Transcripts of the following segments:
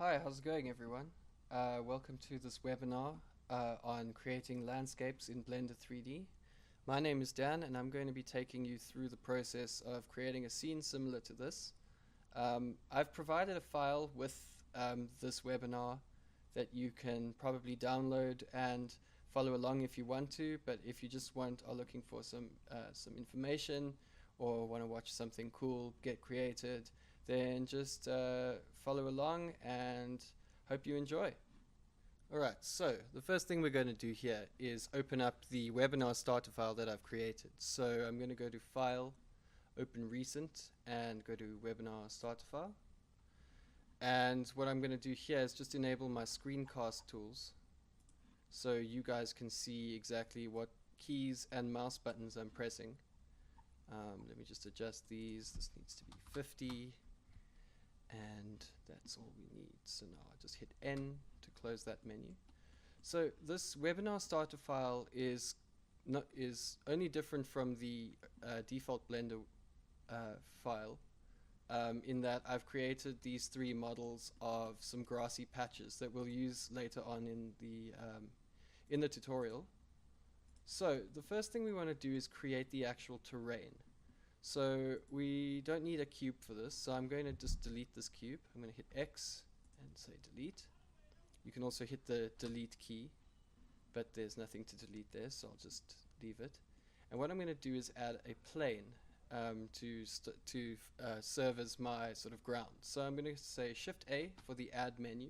Hi, how's it going, everyone? Welcome to this webinar on creating landscapes in Blender 3D. My name is Dan, and I'm going to be taking you through the process of creating a scene similar to this. I've provided a file with this webinar that you can probably download and follow along if you want to, but if you just are looking for some information or want to watch something cool get created, then just follow along and hope you enjoy. Alright, so the first thing we're going to do here is open up the webinar starter file that I've created. So I'm going to go to File, Open Recent, and go to Webinar Starter File. And what I'm going to do here is just enable my screencast tools so you guys can see exactly what keys and mouse buttons I'm pressing. Let me just adjust these. This needs to be 50. And that's all we need. So now I just hit N to close that menu. So this webinar starter file is only different from the default Blender file in that I've created these three models of some grassy patches that we'll use later on in the tutorial. So the first thing we want to do is create the actual terrain. So we don't need a cube for this, so I'm going to just delete this cube. I'm going to hit X and say delete. You can also hit the delete key, but there's nothing to delete there, so I'll just leave it. And what I'm going to do is add a plane to serve as my sort of ground. So I'm going to say Shift A for the add menu.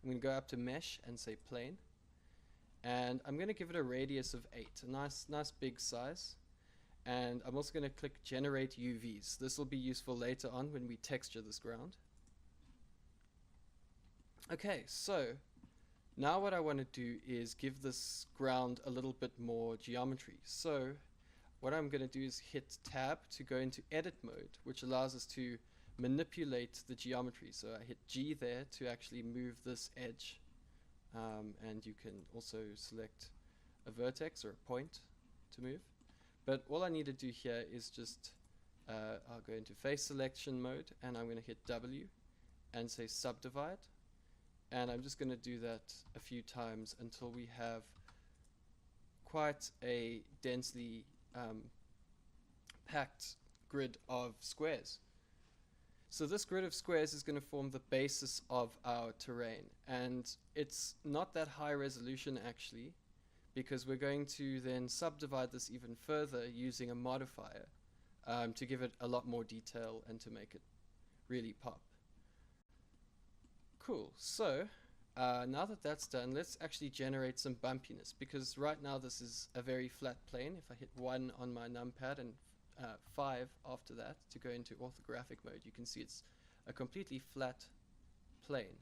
I'm going to go up to mesh and say plane. And I'm going to give it a radius of 8, a nice big size. And I'm also going to click Generate UVs. This will be useful later on when we texture this ground. Okay, so now what I want to do is give this ground a little bit more geometry. So what I'm going to do is hit Tab to go into Edit mode, which allows us to manipulate the geometry. So I hit G there to actually move this edge. And you can also select a vertex or a point to move. But all I need to do here is just, I'll go into face selection mode and I'm going to hit W and say subdivide. And I'm just going to do that a few times until we have quite a densely packed grid of squares. So this grid of squares is going to form the basis of our terrain. And it's not that high resolution actually, because we're going to then subdivide this even further using a modifier to give it a lot more detail and to make it really pop. Cool, so now that that's done, let's actually generate some bumpiness, because right now this is a very flat plane. If I hit 1 on my numpad and 5 after that to go into orthographic mode, you can see it's a completely flat plane.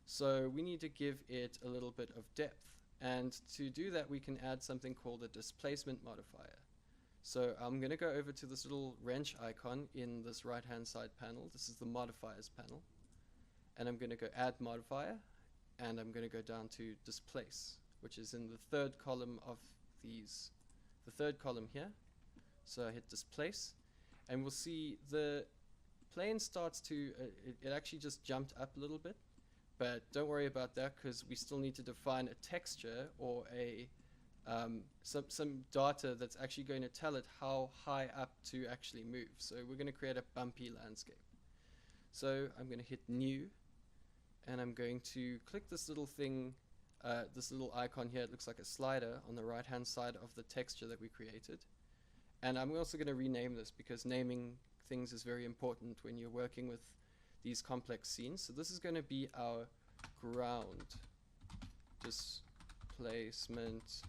So we need to give it a little bit of depth. And to do that, we can add something called a Displacement Modifier. So I'm going to go over to this little wrench icon in this right-hand side panel. This is the Modifiers panel. And I'm going to go Add Modifier, and I'm going to go down to Displace, which is in the third column of these, the third column here. So I hit Displace, and we'll see the plane starts to, it actually just jumped up a little bit. But don't worry about that, because we still need to define a texture or some data that's actually going to tell it how high up to actually move. So we're going to create a bumpy landscape. So I'm going to hit New, and I'm going to click this little thing, this little icon here. It looks like a slider on the right-hand side of the texture that we created. And I'm also going to rename this, because naming things is very important when you're working with these complex scenes. So this is going to be our ground displacement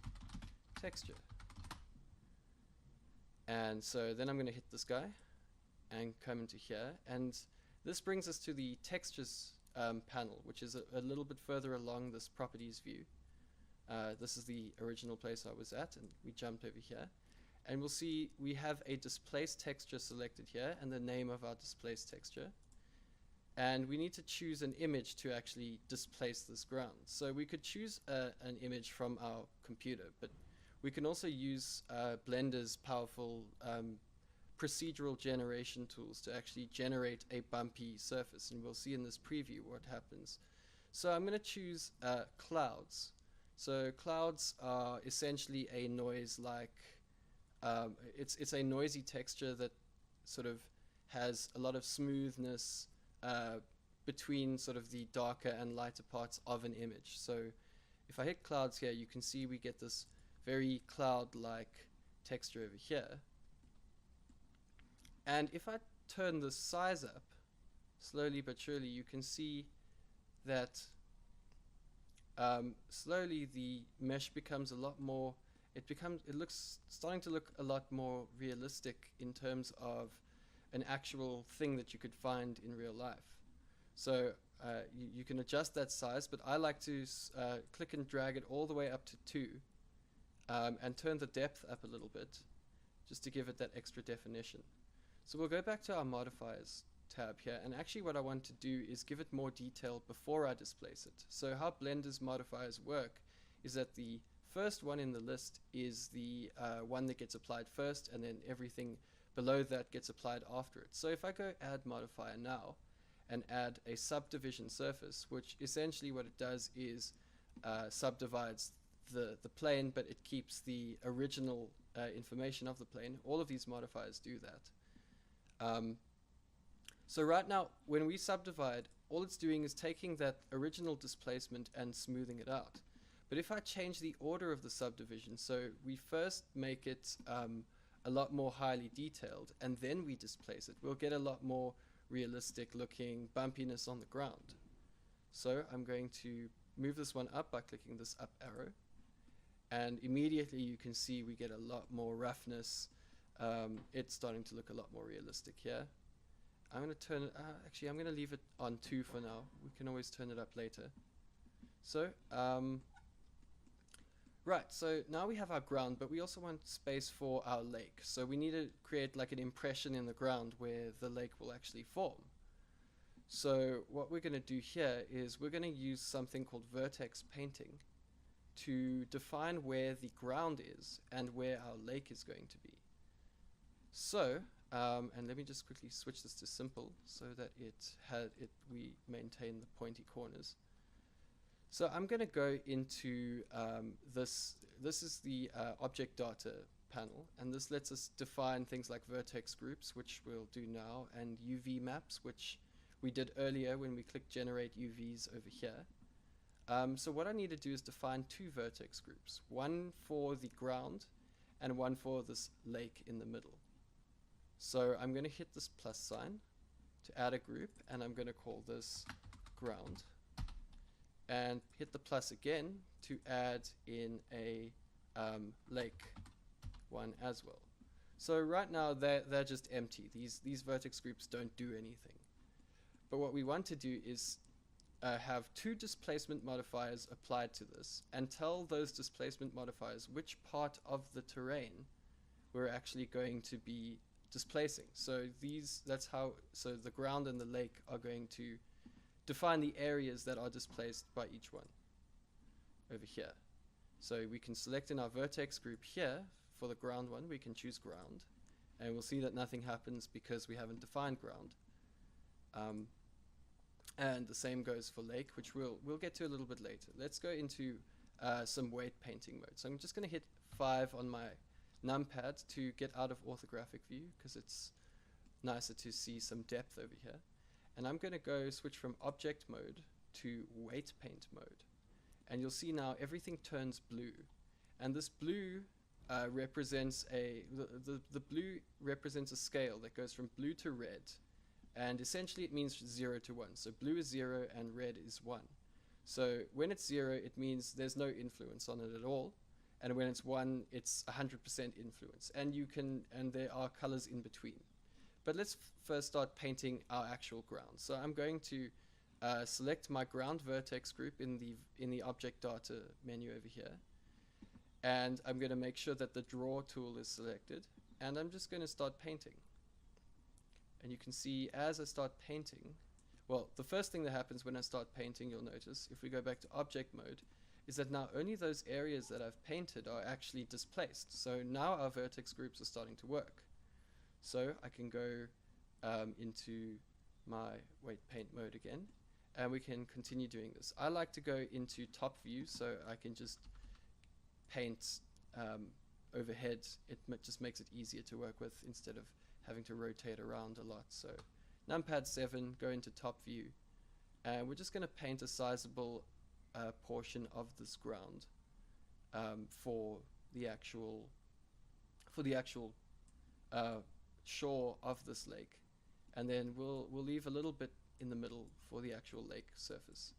texture. And so then I'm going to hit this guy and come into here. And this brings us to the textures panel, which is a little bit further along this properties view. This is the original place I was at, and we jumped over here. And we'll see we have a displaced texture selected here and the name of our displaced texture. And we need to choose an image to actually displace this ground. So we could choose an image from our computer, but we can also use Blender's powerful procedural generation tools to actually generate a bumpy surface, and we'll see in this preview what happens. So I'm going to choose clouds. So clouds are essentially a noise like, it's a noisy texture that sort of has a lot of smoothness between sort of the darker and lighter parts of an image. So if I hit clouds here, you can see we get this very cloud-like texture over here. And if I turn the size up, slowly but surely, you can see that slowly the mesh becomes a lot more, starting to look a lot more realistic in terms of an actual thing that you could find in real life. So you can adjust that size, but I like to click and drag it all the way up to 2 and turn the depth up a little bit just to give it that extra definition. So we'll go back to our modifiers tab here, and actually what I want to do is give it more detail before I displace it. So how Blender's modifiers work is that the first one in the list is the one that gets applied first, and then everything below that gets applied after it. So if I go add modifier now and add a subdivision surface, which essentially what it does is subdivides the plane, but it keeps the original information of the plane. All of these modifiers do that. So right now, when we subdivide, all it's doing is taking that original displacement and smoothing it out. But if I change the order of the subdivision, so we first make it a lot more highly detailed, and then we displace it, we'll get a lot more realistic looking bumpiness on the ground. So I'm going to move this one up by clicking this up arrow, and immediately you can see we get a lot more roughness. It's starting to look a lot more realistic here. I'm going to turn it, actually I'm going to leave it on 2 for now. We can always turn it up later. So right, so now we have our ground, but we also want space for our lake. So we need to create like an impression in the ground where the lake will actually form. So what we're going to do here is we're going to use something called Vertex Painting to define where the ground is and where our lake is going to be. So, and let me just quickly switch this to simple so that we maintain the pointy corners. So I'm going to go into this is the object data panel, and this lets us define things like vertex groups, which we'll do now, and UV maps, which we did earlier when we clicked generate UVs over here. So what I need to do is define 2 vertex groups, one for the ground and one for this lake in the middle. So I'm going to hit this plus sign to add a group, and I'm going to call this ground, and hit the plus again to add in a lake one as well. So right now they're just empty. These vertex groups don't do anything. But what we want to do is have 2 displacement modifiers applied to this, and tell those displacement modifiers which part of the terrain we're actually going to be displacing. So so the ground and the lake are going to define the areas that are displaced by each one over here. So we can select in our vertex group here for the ground one, we can choose ground, and we'll see that nothing happens because we haven't defined ground. And the same goes for lake, which we'll get to a little bit later. Let's go into some weight painting mode. So I'm just going to hit 5 on my numpad to get out of orthographic view, because it's nicer to see some depth over here. And I'm going to go switch from object mode to weight paint mode. And you'll see now everything turns blue. And this blue represents the blue represents a scale that goes from blue to red. And essentially it means 0 to 1. So blue is 0 and red is 1. So when it's 0, it means there's no influence on it at all. And when it's 1, it's 100% influence. And there are colors in between. But let's first start painting our actual ground. So I'm going to select my ground vertex group in the object data menu over here. And I'm going to make sure that the draw tool is selected. And I'm just going to start painting. And you can see as I start painting, well, the first thing that happens when I start painting, you'll notice, if we go back to object mode, is that now only those areas that I've painted are actually displaced. So now our vertex groups are starting to work. So I can go into my weight paint mode again, and we can continue doing this. I like to go into top view so I can just paint overhead. It just makes it easier to work with instead of having to rotate around a lot. So numpad 7, go into top view, and we're just going to paint a sizable portion of this ground for the actual shore of this lake, and then we'll leave a little bit in the middle for the actual lake surface.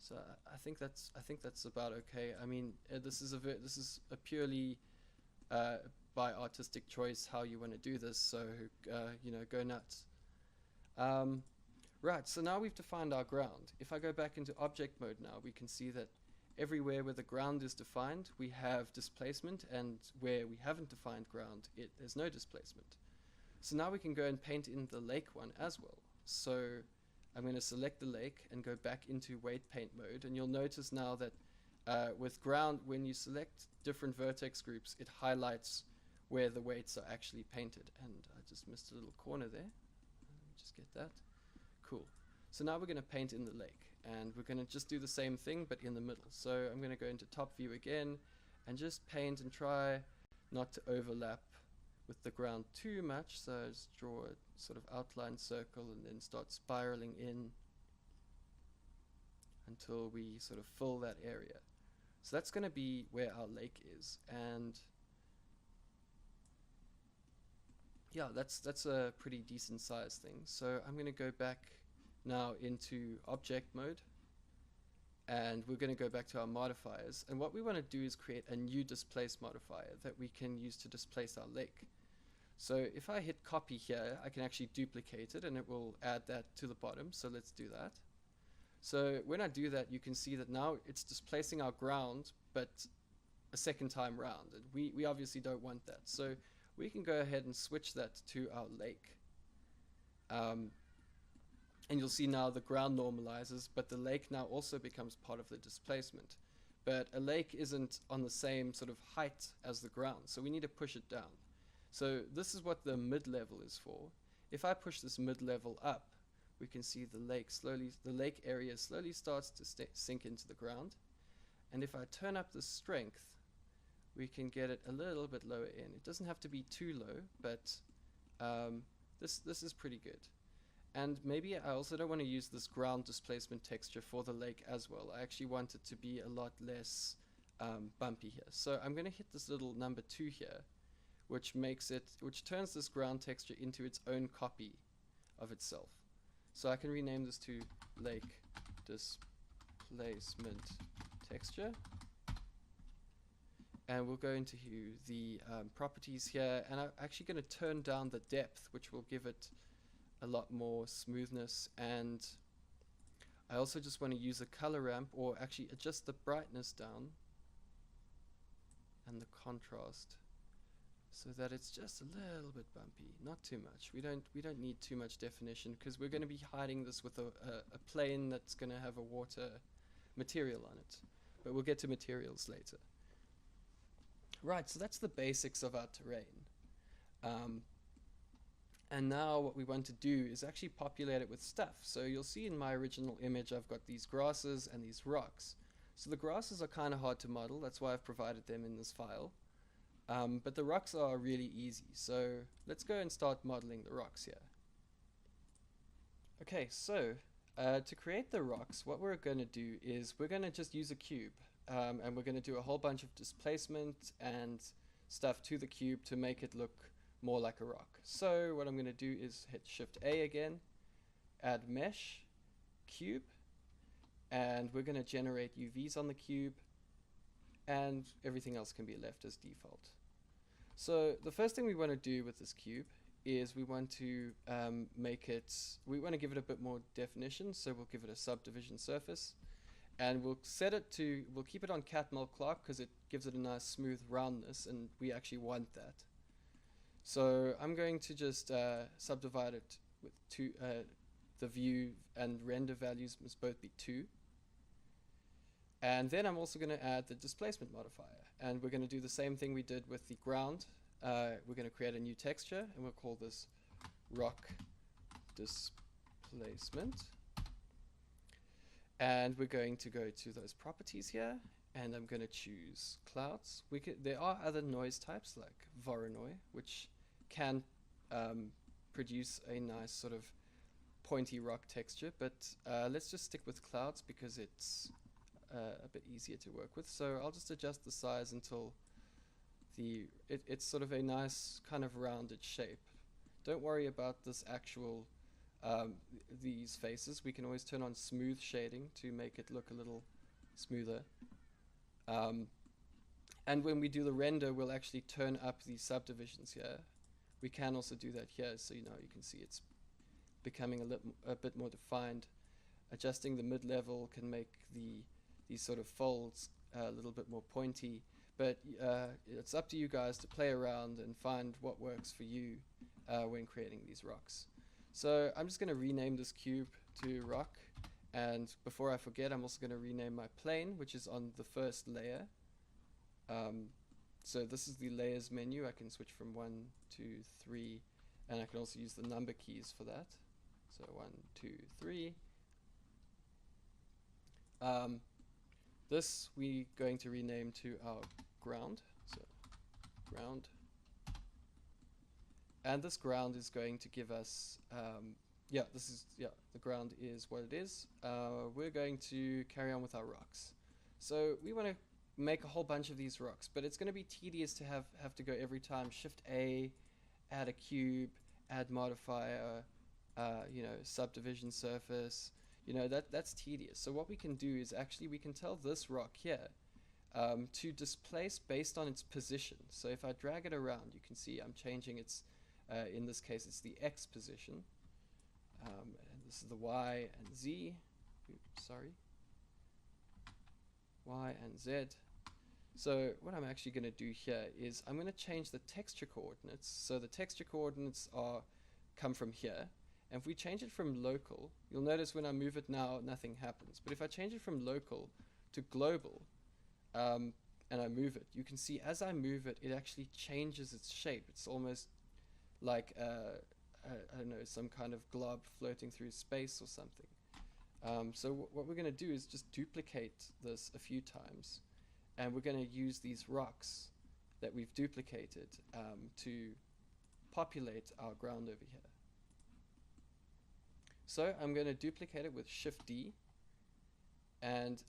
So I think that's about okay. I mean, this is a purely by artistic choice how you want to do this. So go nuts. Right. So now we've defined our ground. If I go back into object mode now, we can see that everywhere where the ground is defined, we have displacement, and where we haven't defined ground, there's no displacement. So now we can go and paint in the lake one as well. So I'm going to select the lake and go back into weight paint mode, and you'll notice now that with ground, when you select different vertex groups, it highlights where the weights are actually painted. And I just missed a little corner there. Let me just get that. Cool. So now we're going to paint in the lake, and we're going to just do the same thing but in the middle. So I'm going to go into top view again and just paint and try not to overlap with the ground too much. So I just draw a sort of outline circle and then start spiraling in until we sort of fill that area. So that's going to be where our lake is, and yeah, that's a pretty decent size thing. So I'm going to go back now into object mode, and we're going to go back to our modifiers, and what we want to do is create a new displace modifier that we can use to displace our lake. So if I hit copy here, I can actually duplicate it and it will add that to the bottom. So let's do that. So when I do that, you can see that now it's displacing our ground but a second time round, and we obviously don't want that. So we can go ahead and switch that to our lake. And you'll see now the ground normalizes, but the lake now also becomes part of the displacement. But a lake isn't on the same sort of height as the ground, so we need to push it down. So this is what the mid-level is for. If I push this mid-level up, we can see the lake area slowly starts to sink into the ground. And if I turn up the strength, we can get it a little bit lower in. It doesn't have to be too low, but this is pretty good. And maybe I also don't want to use this ground displacement texture for the lake as well. I actually want it to be a lot less bumpy here. So I'm going to hit this little number 2 here, which turns this ground texture into its own copy of itself. So I can rename this to lake displacement texture. And we'll go into the properties here, and I'm actually going to turn down the depth, which will give it a lot more smoothness. And I also just want to use a color ramp, or actually adjust the brightness down and the contrast so that it's just a little bit bumpy, not too much. We don't need too much definition because we're going to be hiding this with a plane that's going to have a water material on it, but we'll get to materials later. Right, so that's the basics of our terrain. And now what we want to do is actually populate it with stuff. So you'll see in my original image I've got these grasses and these rocks. So the grasses are kind of hard to model, that's why I've provided them in this file. But the rocks are really easy, so let's go and start modeling the rocks here. Okay, so to create the rocks, what we're going to do is we're going to just use a cube, and we're going to do a whole bunch of displacement and stuff to the cube to make it look more like a rock. So what I'm going to do is hit Shift A again, add mesh, cube, and we're going to generate UVs on the cube, and everything else can be left as default. So the first thing we want to do with this cube is we want to give it a bit more definition, so we'll give it a subdivision surface, and we'll keep it on Catmull Clark because it gives it a nice smooth roundness, and we actually want that. So I'm going to just subdivide it with the view and render values must both be 2. And then I'm also going to add the displacement modifier, and we're going to do the same thing we did with the ground we're going to create a new texture, and we'll call this rock displacement. And we're going to go to those properties here, and I'm going to choose clouds. There are other noise types like Voronoi, which can produce a nice sort of pointy rock texture, but let's just stick with clouds because it's a bit easier to work with. So I'll just adjust the size until it's sort of a nice kind of rounded shape. Don't worry about this actual these faces. We can always turn on smooth shading to make it look a little smoother. And when we do the render, we'll actually turn up the subdivisions here. We can also do that here, so you can see it's becoming a bit more defined. Adjusting the mid-level can make these sort of folds a little bit more pointy, but it's up to you guys to play around and find what works for you when creating these rocks. So I'm just going to rename this cube to rock, and before I forget, I'm also going to rename my plane, which is on the first layer. So this is the layers menu. I can switch from 1, 2, 3, and I can also use the number keys for that. So 1, 2, 3. This we're going to rename to our ground. So ground. And this ground is going to give us, the ground is what it is. We're going to carry on with our rocks. So we want to make a whole bunch of these rocks, but it's going to be tedious to have to go every time. Shift A, add a cube, add modifier, subdivision surface. That's tedious. So what we can do is actually we can tell this rock here to displace based on its position. So if I drag it around, you can see I'm changing its, in this case it's the X position, and this is the Y and Z, Y and Z. So what I'm actually going to do here is I'm going to change the texture coordinates. So the texture coordinates come from here. And if we change it from local, you'll notice when I move it now, nothing happens. But if I change it from local to global, and I move it, you can see as I move it, it actually changes its shape. It's almost like, I don't know, some kind of glob floating through space or something. So what we're going to do is just duplicate this a few times. And we're going to use these rocks that we've duplicated to populate our ground over here. So I'm going to duplicate it with Shift D, and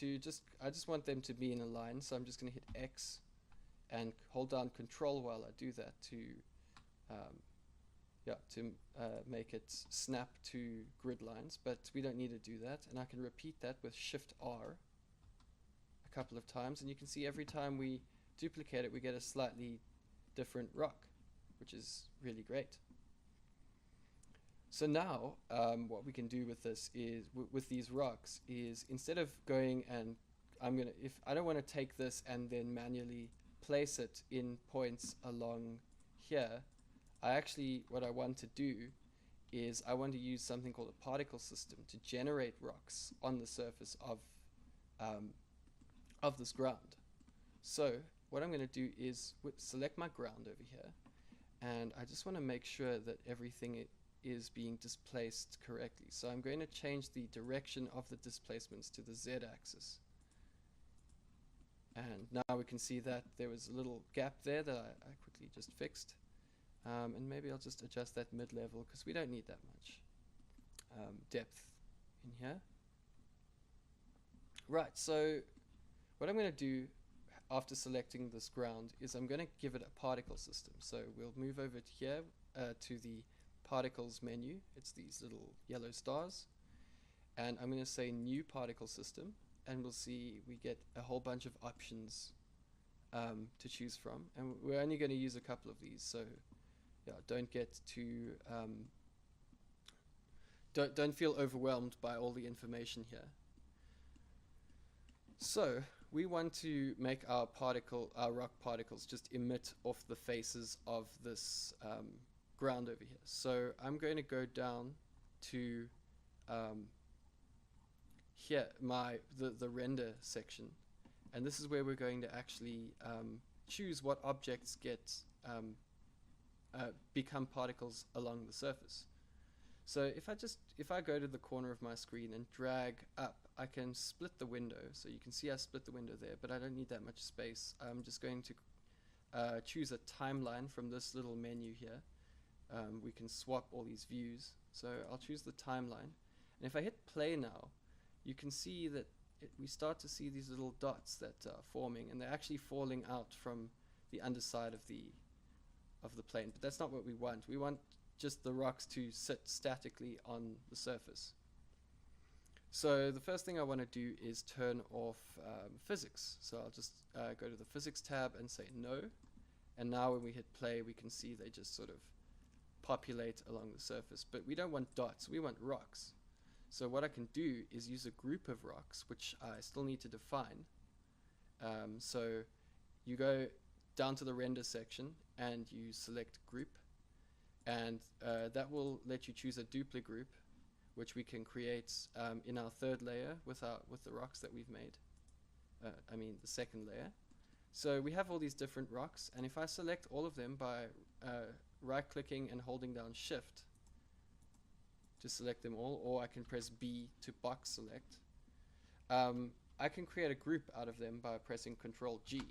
I just want them to be in a line, so I'm just going to hit X and hold down Control while I do that to make it snap to grid lines, but we don't need to do that, and I can repeat that with Shift R a couple of times, and you can see every time we duplicate it we get a slightly different rock, which is really great. So now what we can do with this is with these rocks is instead of going and if I don't want to take this and then manually place it in points along here, what I want to do is I want to use something called a particle system to generate rocks on the surface of this ground. So what I'm going to do is select my ground over here, and I just want to make sure that everything is being displaced correctly. So I'm going to change the direction of the displacements to the Z-axis. And now we can see that there was a little gap there that I quickly just fixed. And maybe I'll just adjust that mid-level because we don't need that much depth in here. Right, so what I'm going to do after selecting this ground is I'm going to give it a particle system. So we'll move over to here to the particles menu. It's these little yellow stars, and I'm going to say new particle system, and we'll see we get a whole bunch of options to choose from, and we're only going to use a couple of these, so yeah, don't get too don't feel overwhelmed by all the information here. So we want to make our rock particles just emit off the faces of this ground over here. So I'm going to go down to here, the render section, and this is where we're going to actually choose what objects get become particles along the surface. So if I go to the corner of my screen and drag up, I can split the window. So you can see I split the window there, but I don't need that much space. I'm just going to choose a timeline from this little menu here. We can swap all these views. So I'll choose the timeline. And if I hit play now, you can see that we start to see these little dots that are forming, and they're actually falling out from the underside of the plane. But that's not what we want. We want just the rocks to sit statically on the surface. So the first thing I want to do is turn off physics. So I'll just go to the physics tab and say no. And now when we hit play, we can see they just sort of populate along the surface. But we don't want dots, we want rocks. So what I can do is use a group of rocks, which I still need to define. So you go down to the render section and you select group, and that will let you choose a duplicate group, which we can create in our third layer with the rocks that we've made. I mean the second layer. So we have all these different rocks, and if I select all of them by right-clicking and holding down Shift to select them all, or I can press B to box select, I can create a group out of them by pressing Control G,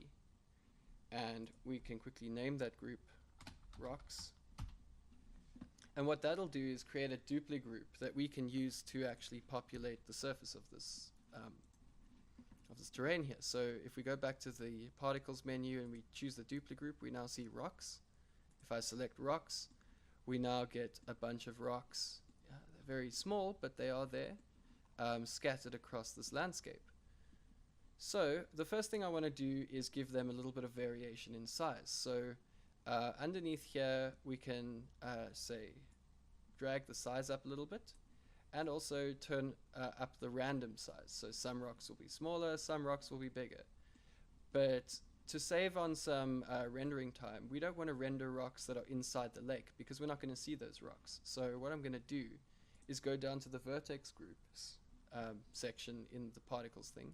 and we can quickly name that group rocks. And what that'll do is create a duplicate group that we can use to actually populate the surface of this terrain here. So if we go back to the particles menu and we choose the duplicate group, we now see rocks. If I select rocks, we now get a bunch of rocks. They're very small, but they are there, scattered across this landscape. So the first thing I want to do is give them a little bit of variation in size. So underneath here, we can say drag the size up a little bit, and also turn up the random size. So some rocks will be smaller, some rocks will be bigger. But to save on some rendering time, we don't want to render rocks that are inside the lake, because we're not going to see those rocks. So what I'm going to do is go down to the vertex groups section in the particles thing,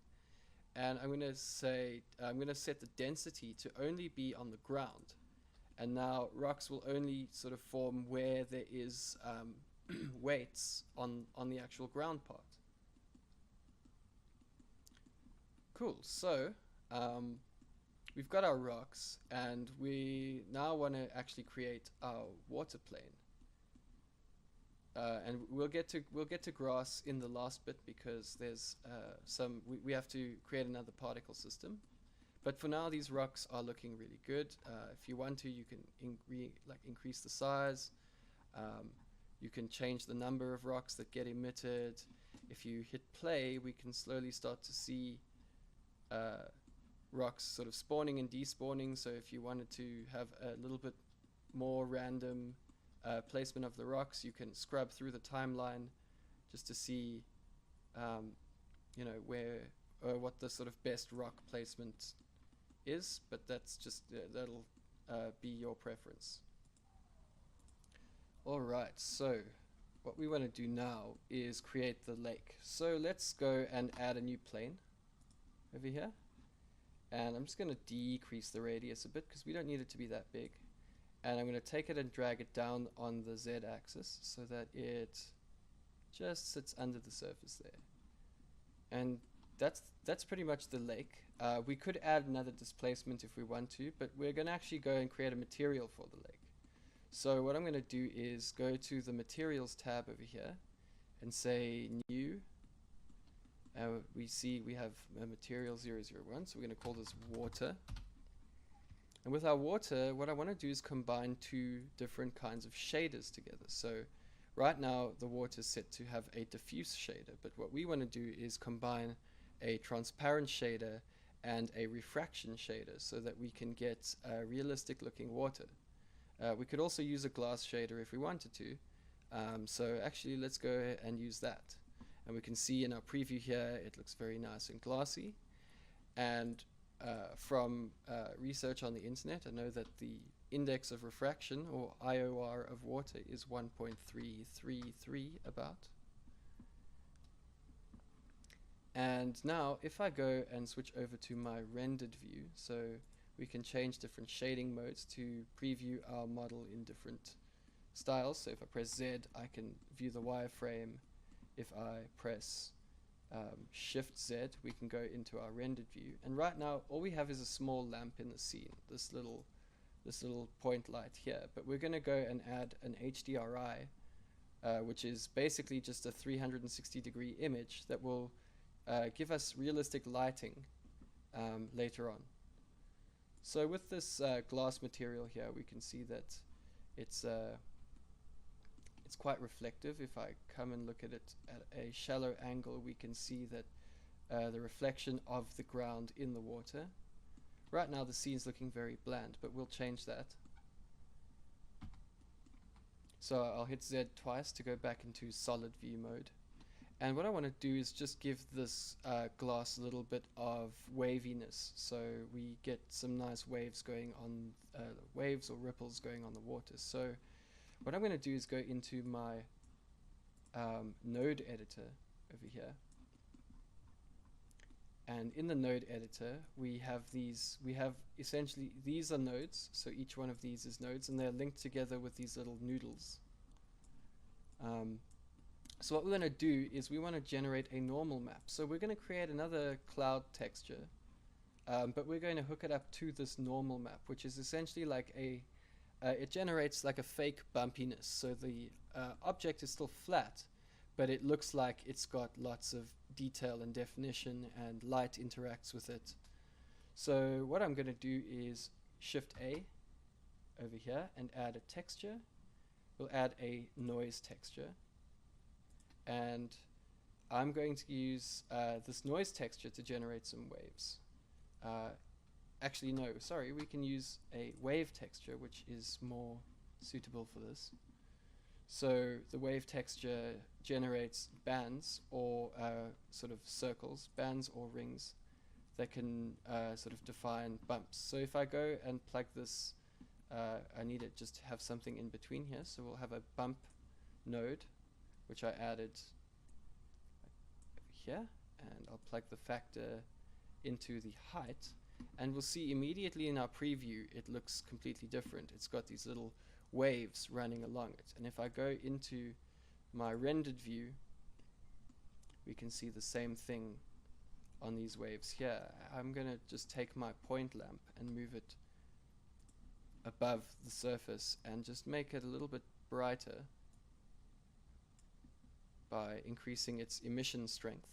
and I'm going to set the density to only be on the ground. And now rocks will only sort of form where there is weights on the actual ground part. Cool. So we've got our rocks, and we now want to actually create our water plane. And we'll get to grass in the last bit, because there's we have to create another particle system. But for now, these rocks are looking really good. If you want to, you can increase the size. You can change the number of rocks that get emitted. If you hit play, we can slowly start to see rocks sort of spawning and despawning. So if you wanted to have a little bit more random placement of the rocks, you can scrub through the timeline just to see, what the sort of best rock placement is. But that's just that'll be your preference. Alright, so what we want to do now is create the lake. So let's go and add a new plane over here, and I'm just going to decrease the radius a bit because we don't need it to be that big, and I'm going to take it and drag it down on the Z axis so that it just sits under the surface there. And that's pretty much the lake. We could add another displacement if we want to, but we're going to actually go and create a material for the lake. So what I'm going to do is go to the materials tab over here and say new. We see we have a material 001, so we're going to call this water. And with our water, what I want to do is combine two different kinds of shaders together. So right now the water is set to have a diffuse shader, but what we want to do is combine a transparent shader and a refraction shader so that we can get realistic looking water. We could also use a glass shader if we wanted to. So actually let's go and use that. And we can see in our preview here it looks very nice and glassy. And from research on the internet, I know that the index of refraction, or IOR, of water is 1.333 about. And now if I go and switch over to my rendered view, so we can change different shading modes to preview our model in different styles. So if I press Z, I can view the wireframe. If I press Shift Z, we can go into our rendered view. And right now, all we have is a small lamp in the scene, this little point light here. But we're going to go and add an HDRI, which is basically just a 360-degree image that will give us realistic lighting later on. So with this glass material here, we can see that it's quite reflective. If I come and look at it at a shallow angle, we can see that the reflection of the ground in the water. Right now the scene's looking very bland, but we'll change that. So I'll hit Z twice to go back into solid view mode. And what I want to do is just give this glass a little bit of waviness, so we get some nice waves going on, waves or ripples going on the water. So what I'm going to do is go into my node editor over here. And in the node editor, we have essentially, these are nodes, so each one of these is nodes, and they're linked together with these little noodles. So what we're going to do is we want to generate a normal map. So we're going to create another cloud texture, but we're going to hook it up to this normal map, which is essentially like it generates like a fake bumpiness. So the object is still flat, but it looks like it's got lots of detail and definition, and light interacts with it. So what I'm going to do is Shift A over here and add a texture. We'll add a noise texture. And I'm going to use this noise texture to generate some waves. Actually, no, sorry, we can use a wave texture, which is more suitable for this. So the wave texture generates bands or sort of circles, bands or rings that can sort of define bumps. So if I go and plug this, I need to just have something in between here. So we'll have a bump node, which I added over here, and I'll plug the factor into the height, and we'll see immediately in our preview it looks completely different. It's got these little waves running along it, and if I go into my rendered view, we can see the same thing on these waves here. I'm going to just take my point lamp and move it above the surface and just make it a little bit brighter by increasing its emission strength,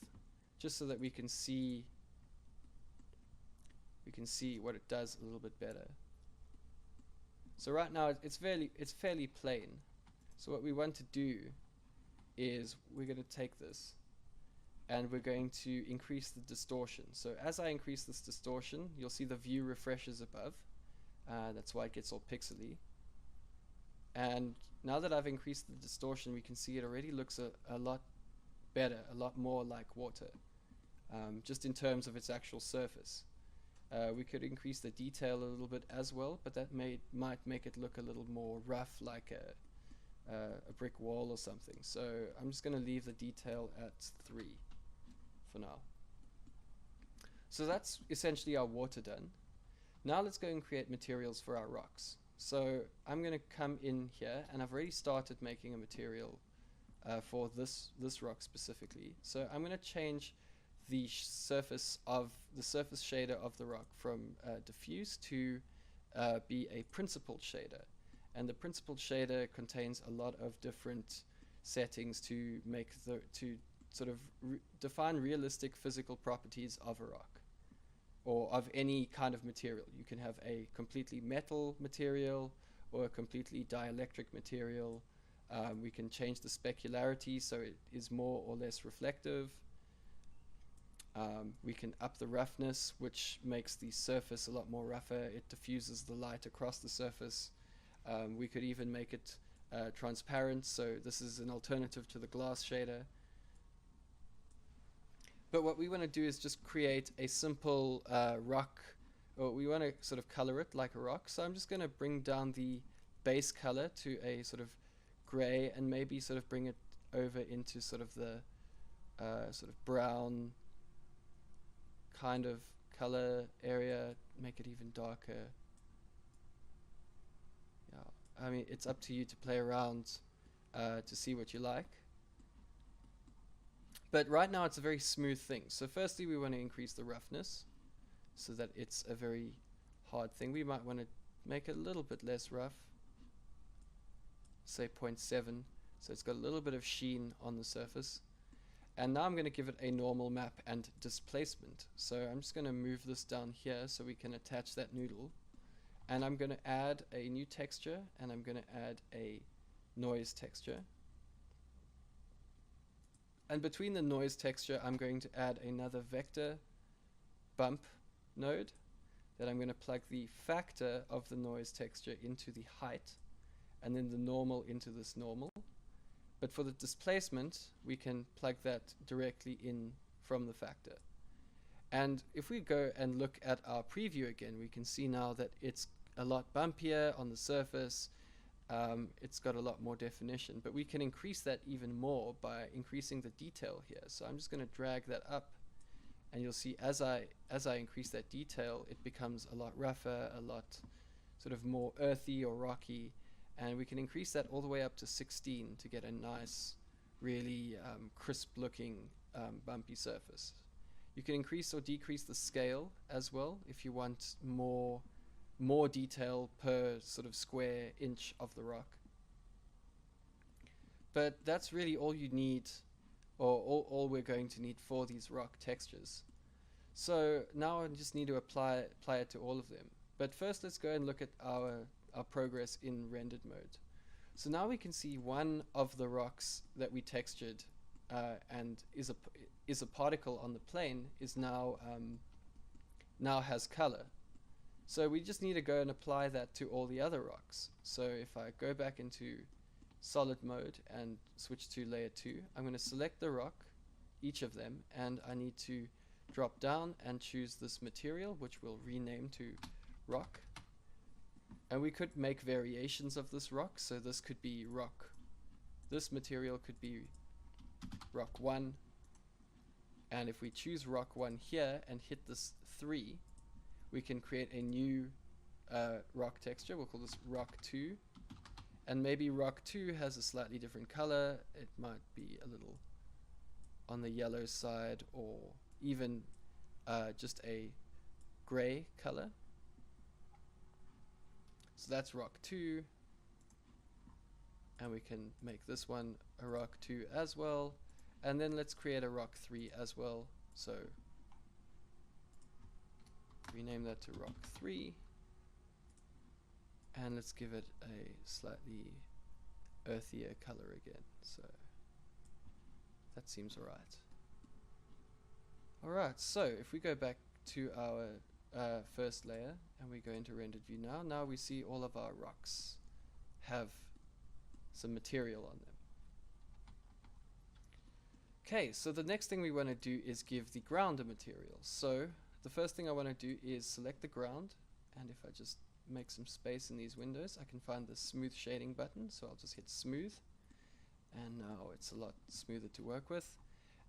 just so that we can see what it does a little bit better. So right now it's fairly plain. So what we want to do is we're going to take this and we're going to increase the distortion. So as I increase this distortion, you'll see the view refreshes above. That's why it gets all pixely. And now that I've increased the distortion, we can see it already looks a lot better, a lot more like water, just in terms of its actual surface. We could increase the detail a little bit as well, but that might make it look a little more rough, like a brick wall or something. So I'm just going to leave the detail at 3 for now. So that's essentially our water done. Now let's go and create materials for our rocks. So I'm going to come in here, and I've already started making a material for this rock specifically. So I'm going to change the surface shader of the rock from diffuse to be a principled shader. And the principled shader contains a lot of different settings to make to sort of define realistic physical properties of a rock, or of any kind of material. You can have a completely metal material or a completely dielectric material. We can change the specularity so it is more or less reflective. We can up the roughness, which makes the surface a lot more rougher. It diffuses the light across the surface. We could even make it transparent, so this is an alternative to the glass shader. But what we want to do is just create a simple rock, or we want to sort of color it like a rock. So I'm just going to bring down the base color to a sort of gray, and maybe sort of bring it over into sort of the sort of brown kind of color area, make it even darker. Yeah, I mean, it's up to you to play around to see what you like. But right now it's a very smooth thing. So firstly, we want to increase the roughness so that it's a very hard thing. We might want to make it a little bit less rough, say 0.7, so it's got a little bit of sheen on the surface. And now I'm going to give it a normal map and displacement. So I'm just going to move this down here so we can attach that noodle. And I'm going to add a new texture, and I'm going to add a noise texture. And between the noise texture, I'm going to add another vector bump node that I'm going to plug the factor of the noise texture into the height, and then the normal into this normal. But for the displacement, we can plug that directly in from the factor. And if we go and look at our preview again, we can see now that it's a lot bumpier on the surface. It's got a lot more definition, but we can increase that even more by increasing the detail here. So I'm just going to drag that up, and you'll see as I increase that detail, it becomes a lot rougher, a lot sort of more earthy or rocky, and we can increase that all the way up to 16 to get a nice, really crisp looking bumpy surface. You can increase or decrease the scale as well if you want more detail per sort of square inch of the rock. But that's really all you need, or all we're going to need for these rock textures. So now I just need to apply it to all of them. But first let's go and look at our progress in rendered mode. So now we can see one of the rocks that we textured and is a particle on the plane is now has color. So we just need to go and apply that to all the other rocks. So if I go back into solid mode and switch to layer 2, I'm going to select the rock, each of them, and I need to drop down and choose this material, which we'll rename to rock. And we could make variations of this rock. So this could be rock. This material could be rock 1. And if we choose rock 1 here and hit this 3, we can create a new rock texture. We'll call this rock 2. And maybe rock 2 has a slightly different color. It might be a little on the yellow side, or even just a gray color. So that's rock 2. And we can make this one a rock 2 as well. And then let's create a rock 3 as well. So rename that to rock 3. And let's give it a slightly earthier color again. So that seems alright. Alright, so if we go back to our first layer and we go into rendered view now we see all of our rocks have some material on them. Okay, so the next thing we want to do is give the ground a material. So the first thing I want to do is select the ground, and if I just make some space in these windows, I can find the smooth shading button. So I'll just hit smooth, and now it's a lot smoother to work with.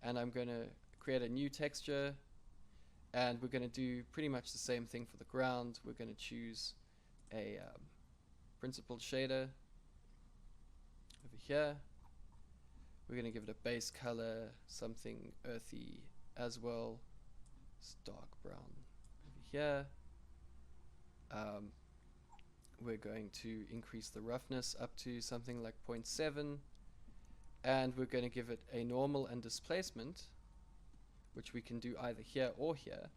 And I'm going to create a new texture, and we're going to do pretty much the same thing for the ground. We're going to choose a principled shader over here. We're going to give it a base color, something earthy as well. It's dark brown over here. We're going to increase the roughness up to something like 0.7, and we're going to give it a normal and displacement, which we can do either here or here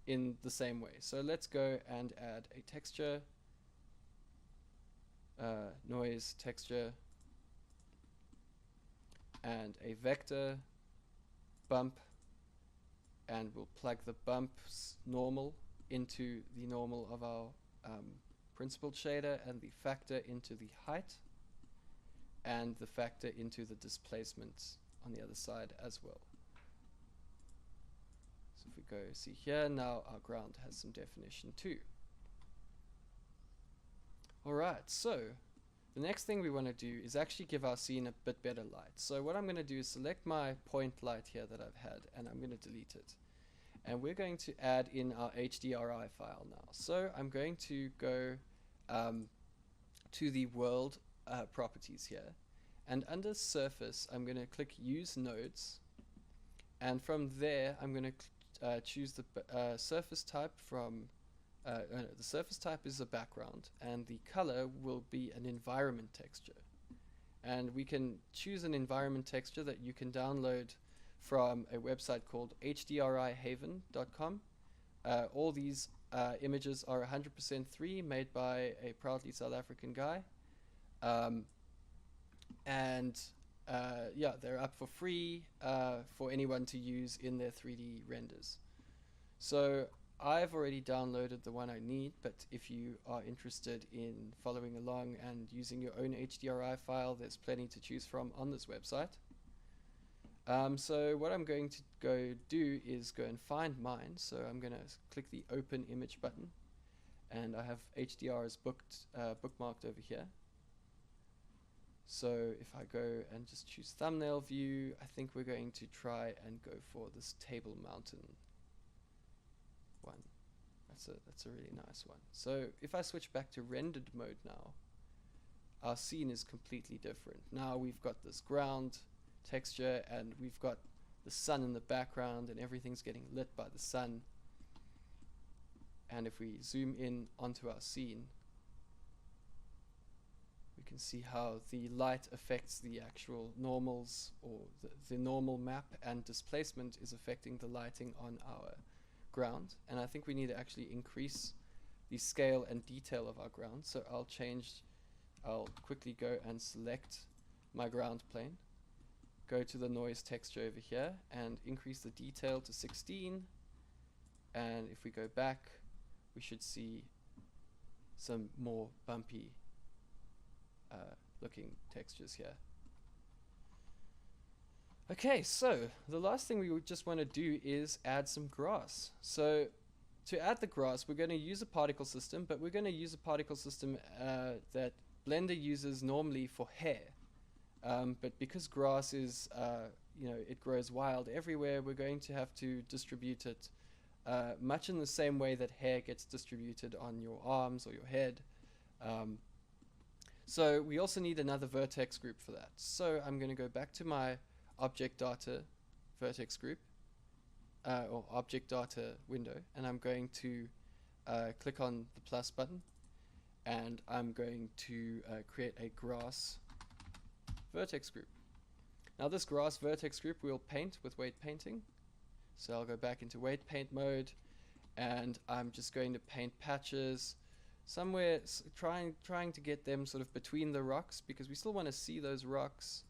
in the same way. So let's go and add a texture, noise texture, and a vector bump, and we'll plug the bump's normal into the normal of our principled shader, and the factor into the height, and the factor into the displacement on the other side as well. So if we go see here, now our ground has some definition too. Alright, so the next thing we want to do is actually give our scene a bit better light. So what I'm going to do is select my point light here that I've had, and I'm going to delete it. and we're going to add in our HDRI file now. So I'm going to go to the world properties here, and under surface I'm going to click use nodes, and from there I'm going to choose the surface type from the surface type is a background, and the color will be an environment texture. And we can choose an environment texture that you can download from a website called hdrihaven.com. All these images are 100% free, made by a proudly South African guy. Yeah, they're up for free for anyone to use in their 3D renders. So I've already downloaded the one I need, but if you are interested in following along and using your own HDRI file, there's plenty to choose from on this website. So what I'm going to go do is go and find mine. So I'm going to click the Open Image button, and I have HDR as bookmarked over here. So if I go and just choose thumbnail view, I think we're going to try and go for this Table Mountain one. That's a really nice one. So if I switch back to rendered mode now, our scene is completely different. Now we've got this ground texture, and we've got the sun in the background, and everything's getting lit by the sun. And if we zoom in onto our scene, we can see how the light affects the actual normals, or the normal map, and displacement is affecting the lighting on our ground. And I think we need to actually increase the scale and detail of our ground. So I'll quickly go and select my ground plane, go to the noise texture over here, and increase the detail to 16. And if we go back, we should see some more bumpy looking textures here. Okay, so the last thing we would just want to do is add some grass. So to add the grass, we're going to use a particle system, but we're going to use a particle system that Blender uses normally for hair. But because grass is, it grows wild everywhere, we're going to have to distribute it much in the same way that hair gets distributed on your arms or your head. So we also need another vertex group for that. So I'm going to go back to my object data vertex group, or object data window, and I'm going to click on the plus button, and I'm going to create a grass vertex group. Now this grass vertex group we'll paint with weight painting. So I'll go back into weight paint mode, and I'm just going to paint patches somewhere, trying to get them sort of between the rocks, because we still want to see those rocks,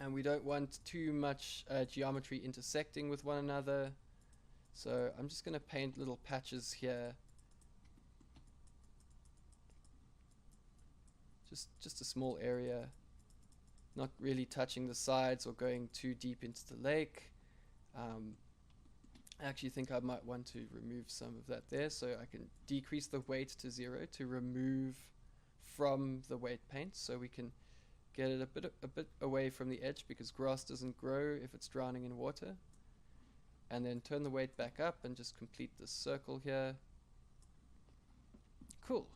and we don't want too much geometry intersecting with one another. So I'm just going to paint little patches here, just a small area, not really touching the sides or going too deep into the lake. I actually think I might want to remove some of that there, so I can decrease the weight to 0 to remove from the weight paint, so we can get it a bit away from the edge, because grass doesn't grow if it's drowning in water. And then turn the weight back up and just complete this circle here. Cool.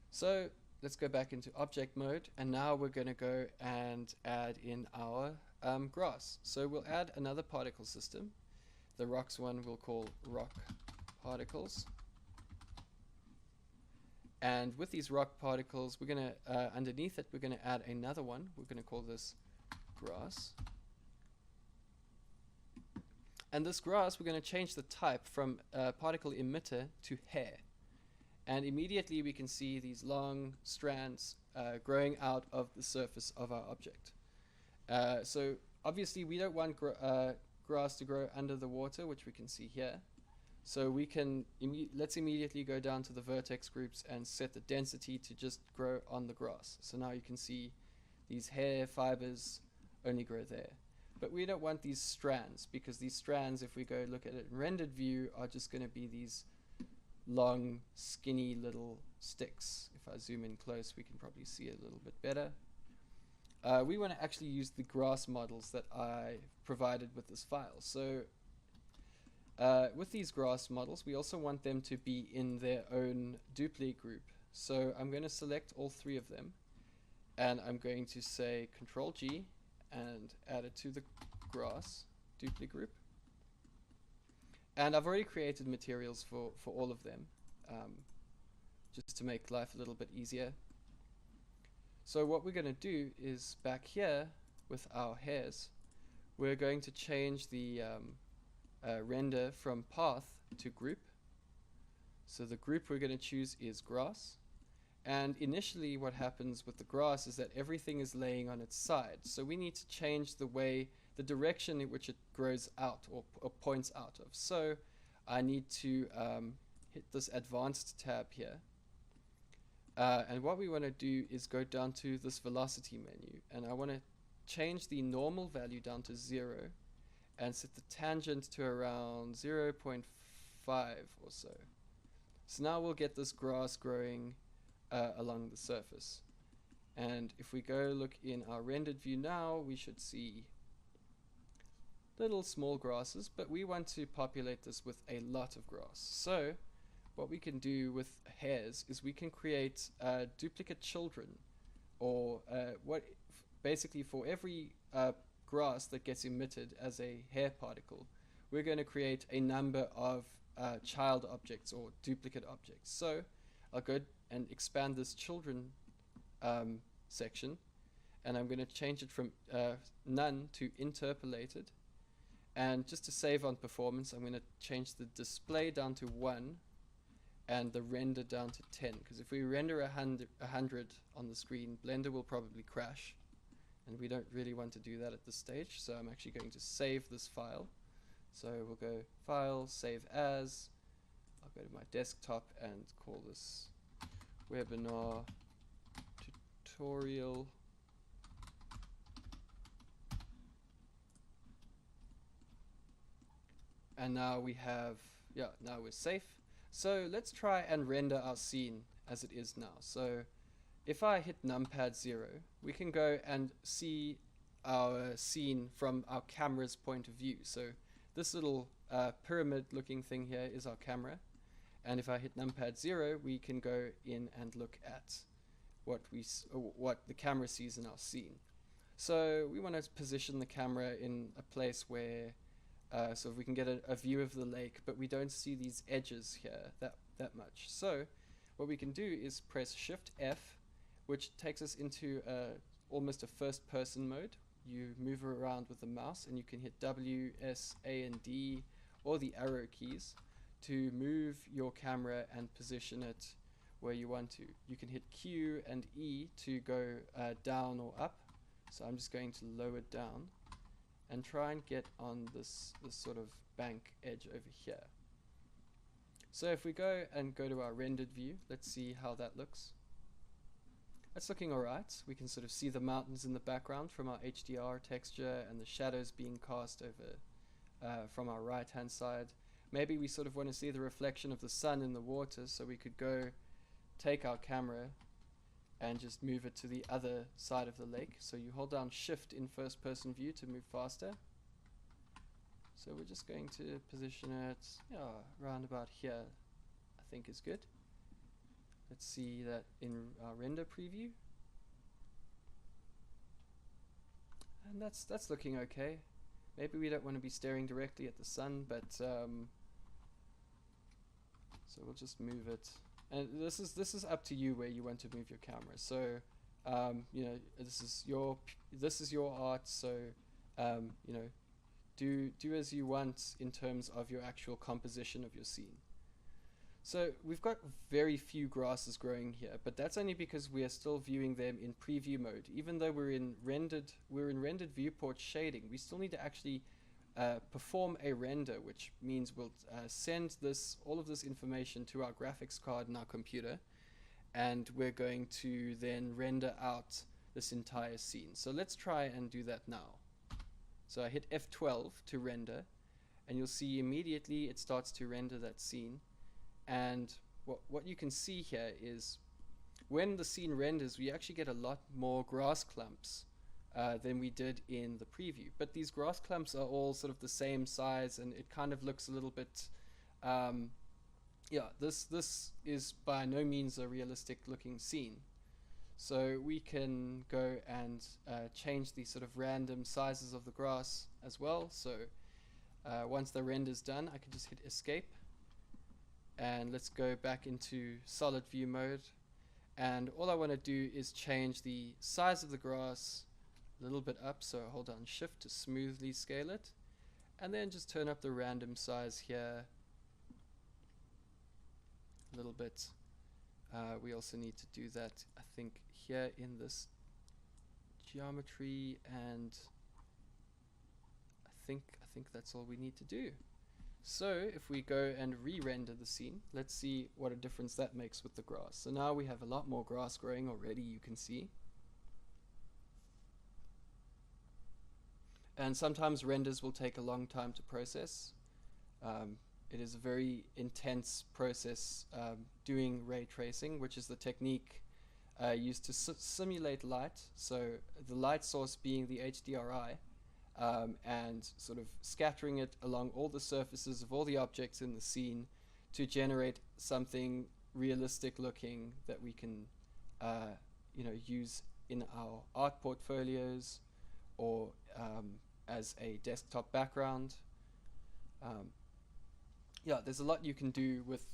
So let's go back into object mode, and now we're going to go and add in our grass. So we'll add another particle system. The rocks one we'll call rock particles. And with these rock particles, we're going to, underneath it, we're going to add another one. We're going to call this grass. And this grass, we're going to change the type from particle emitter to hair. And immediately we can see these long strands growing out of the surface of our object. So obviously we don't want grass to grow under the water, which we can see here. So we can, let's immediately go down to the vertex groups and set the density to just grow on the grass. So now you can see these hair fibers only grow there. But we don't want these strands, because these strands, if we go look at it in rendered view, are just going to be these long, skinny little sticks. If I zoom in close, we can probably see it a little bit better. we want to actually use the grass models that I provided with this file. So with these grass models, we also want them to be in their own duplicate group. So I'm going to select all three of them, and I'm going to say Control G and add it to the grass duplicate group. And I've already created materials for all of them, just to make life a little bit easier. So what we're going to do is back here with our hairs, we're going to change the render from path to group. So the group we're going to choose is grass. And initially what happens with the grass is that everything is laying on its side. So we need to change the direction in which it grows out or points out of. So I need to hit this advanced tab here. And what we want to do is go down to this velocity menu, and I want to change the normal value down to 0 and set the tangent to around 0.5 or so. So now we'll get this grass growing along the surface. And if we go look in our rendered view now, we should see little small grasses, but we want to populate this with a lot of grass. So what we can do with hairs is we can create duplicate children, or basically for every grass that gets emitted as a hair particle, we're going to create a number of child objects or duplicate objects. So I'll go and expand this children section, and I'm going to change it from none to interpolated. And just to save on performance, I'm going to change the display down to 1 and the render down to 10, because if we render 100 on the screen, Blender will probably crash, and we don't really want to do that at this stage. So I'm actually going to save this file. So we'll go File, Save As. I'll go to my desktop and call this webinar tutorial. And now we have, now we're safe. So let's try and render our scene as it is now. So if I hit numpad 0, we can go and see our scene from our camera's point of view. So this little pyramid looking thing here is our camera. And if I hit numpad 0, we can go in and look at what the camera sees in our scene. So we want to position the camera in a place where so we can get a view of the lake, but we don't see these edges here that much. So what we can do is press Shift F, which takes us into almost a first person mode. You move around with the mouse, and you can hit W, S, A, and D, or the arrow keys to move your camera and position it where you want to. You can hit Q and E to go down or up. So I'm just going to lower down and try and get on this sort of bank edge over here. So if we go to our rendered view, let's see how that looks. That's looking alright. We can sort of see the mountains in the background from our HDR texture, and the shadows being cast over from our right hand side. Maybe we sort of want to see the reflection of the sun in the water, so we could go take our camera and just move it to the other side of the lake. So you hold down Shift in first person view to move faster. So we're just going to position it around about here, I think is good. Let's see that in our render preview. And that's looking okay. Maybe we don't want to be staring directly at the sun, but so we'll just move it. And this is up to you where you want to move your camera. So you know, this is your art. So you know, do as you want in terms of your actual composition of your scene. So we've got very few grasses growing here, but that's only because we are still viewing them in preview mode. Even though we're in rendered viewport shading, we still need to actually perform a render, which means we'll send all of this information to our graphics card in our computer, and we're going to then render out this entire scene. So let's try and do that now. So I hit F12 to render, and you'll see immediately it starts to render that scene. And what you can see here is when the scene renders, we actually get a lot more grass clumps than we did in the preview. But these grass clumps are all sort of the same size, and it kind of looks a little bit, yeah, this is by no means a realistic looking scene. So we can go and change the sort of random sizes of the grass as well. So once the render's done, I can just hit escape, and let's go back into solid view mode. And all I want to do is change the size of the grass a little bit up. So hold down shift to smoothly scale it, and then just turn up the random size here a little bit. We also need to do that, I think, here in this geometry, and I think that's all we need to do. So if we go and re-render the scene, let's see what a difference that makes with the grass. So now we have a lot more grass growing already, you can see. And sometimes renders will take a long time to process. It is a very intense process doing ray tracing, which is the technique used to simulate light. So the light source being the HDRI, and sort of scattering it along all the surfaces of all the objects in the scene to generate something realistic looking that we can use in our art portfolios or as a desktop background. Yeah, there's a lot you can do with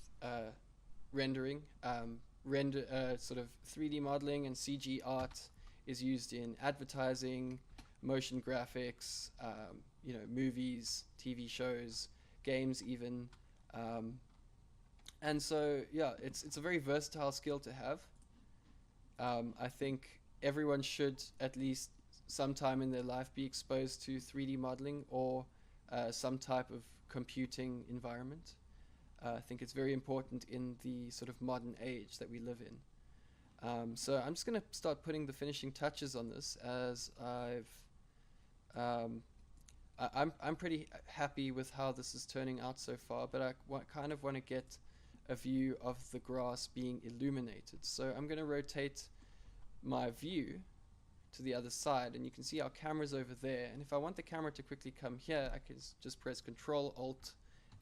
rendering. Sort of 3D modeling and CG art is used in advertising, motion graphics, movies, TV shows, games even. And so, yeah, it's a very versatile skill to have. I think everyone should at least sometime in their life be exposed to 3D modeling or some type of computing environment. I think it's very important in the sort of modern age that we live in. So I'm just going to start putting the finishing touches on this, as I'm pretty happy with how this is turning out so far, but I kind of want to get a view of the grass being illuminated. So I'm going to rotate my view to the other side, and you can see our camera's over there, and if I want the camera to quickly come here, I can just press Control Alt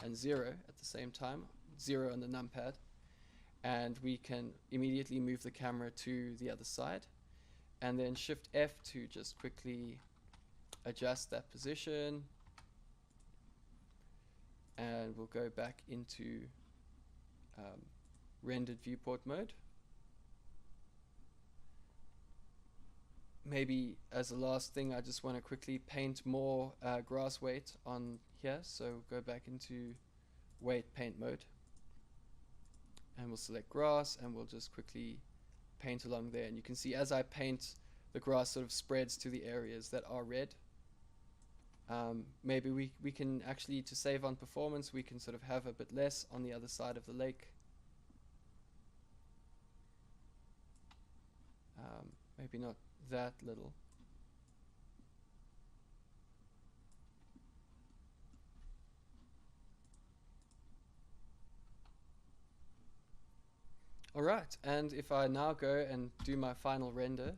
and 0 at the same time, 0 on the numpad, and we can immediately move the camera to the other side, and then Shift F to just quickly adjust that position, and we'll go back into rendered viewport mode. Maybe as a last thing, I just want to quickly paint more grass weight on here. So go back into weight paint mode, and we'll select grass, and we'll just quickly paint along there. And you can see as I paint, the grass sort of spreads to the areas that are red. Maybe we can actually, to save on performance, we can sort of have a bit less on the other side of the lake. Maybe not that little. Alright, and if I now go and do my final render,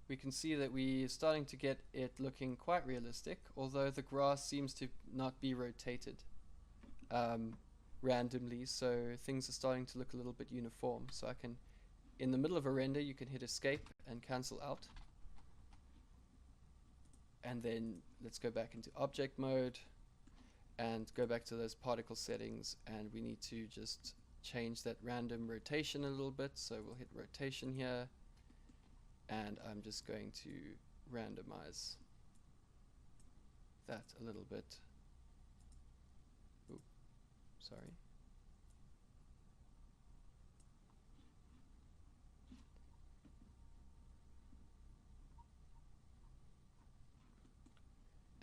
we can see that we're starting to get it looking quite realistic, although the grass seems to not be rotated randomly, so things are starting to look a little bit uniform. So I can, in the middle of a render, you can hit escape and cancel out. And then let's go back into object mode and go back to those particle settings, and we need to just change that random rotation a little bit. So we'll hit rotation here, and I'm just going to randomize that a little bit. Ooh, sorry.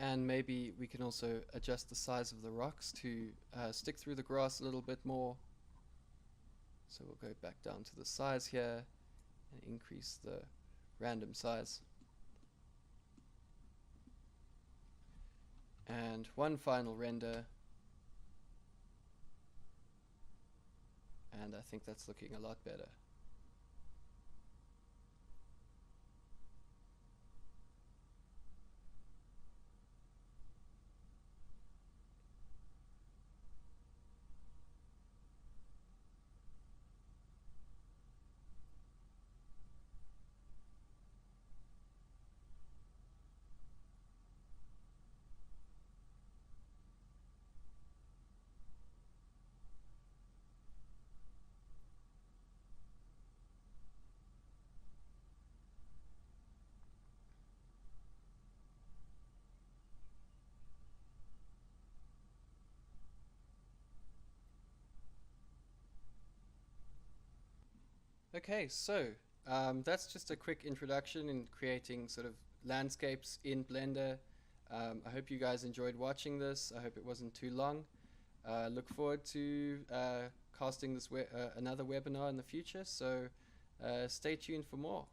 And maybe we can also adjust the size of the rocks to stick through the grass a little bit more. So we'll go back down to the size here and increase the random size. And one final render. background. I think that's looking a lot better. Okay, so that's just a quick introduction in creating sort of landscapes in Blender. I hope you guys enjoyed watching this. I hope it wasn't too long. Look forward to casting this another webinar in the future, so stay tuned for more.